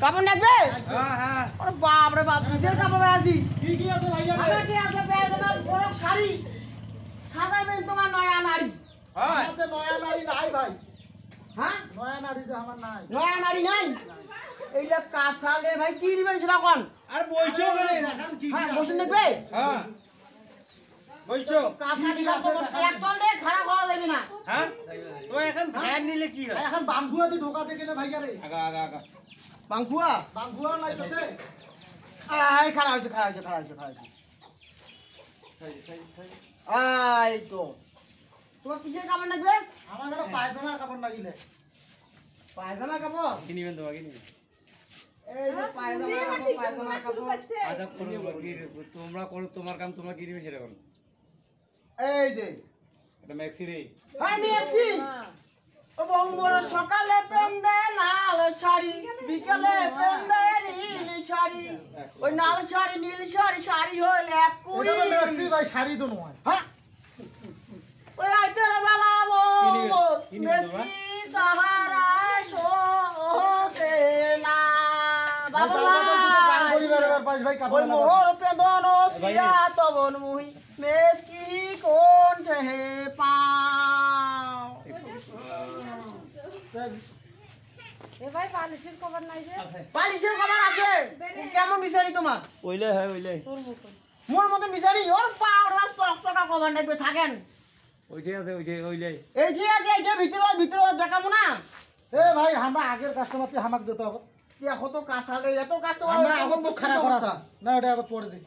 কাপড় লাগবে? হ্যাঁ হ্যাঁ। আরে বাপ রে বাপ, ঈদের কাপড় আছে। কি আছে ভাইয়া? আমার কি আছে পেছনে বড় শাড়ি। সাজাইবেন তোমার নয়া নারী। হ্যাঁ। আমাদের নয়া নারী নাই ভাই। হ্যাঁ? নয়া নারী যে আমার নাই। নয়া নারী নাই? এইলা কাঁচালে ভাই কি নিবেন সেটা কোন? আর বইছো কেন এখন কি হ্যাঁ, বসুন দেখবে? হ্যাঁ। বইছো? কাঁচা দিবা তো ট্রাক্টর দিয়ে খারাপ হওয়া যাবে না। হ্যাঁ? তো এখন ফ্যান নিলে কি হয়? এখন বাঙ্গুয়া দি ঢোকা থেকে না ভাইয়া রে। আগা আগা আগা। বাঙ্কুয়া? বাঙ্গুয়া নাই তোতে। আই খারাপ হয়েছে। আই তো। তোমার কিসের কাপড় লাগবে? আমার একটা পায়জামার কাপড় লাগিলে। পায়জামা কাপড়? কি নিবেন তোমাকে নিবেন? এই যে পায়জামা কাপড়। আদব করো কি তোমরা করো তোমার কাম তোমরা কি নিবে সেটা করো। এই যে এটা ম্যাক্সি রে। ভাই নিয়ে আসছি। ও বউ মোর সকালে পেন্দে লাল শাড়ি, বিকালে পেন্দে নীল শাড়ি। ওই লাল শাড়ি নীল শাড়ি হইলে এক কুড়ি। ওটা তো দেখছি ভাই শাড়ি তো নয়। হ্যাঁ? ওই আইতের বেলা কি নিবেন? মোর কি নিবেন বাবা? মেসকি সাহারা শোতে না। বাবা গান করি বেরবার পাঁচ ভাই ওই কাপড় লাগা। মোর পেদন সিরা তবন মুহি মেসকি কোণ্ঠে পাও। এ ভাই পালিশের কভার নাই যে পালিশের খবর আছে? কেমন মিশারি তোমার? ওইলে হয় ওইলে। তোর মতন মোর মতন মিশারি ওর পাউডার চকচকা কভার নেবে থাকেন। ওইটাই আছে ওইলে। এই যে আছে এই যে ভিতরে দেখাবো না। এ ভাই আমরা আগের কাস্টমার তুই হামাক দিতে হবে। দেখো তো কাঁচালে এত কাস্টমার আমরা আবার মুখ খারাপ করা না ওটা আবার পরে দিই।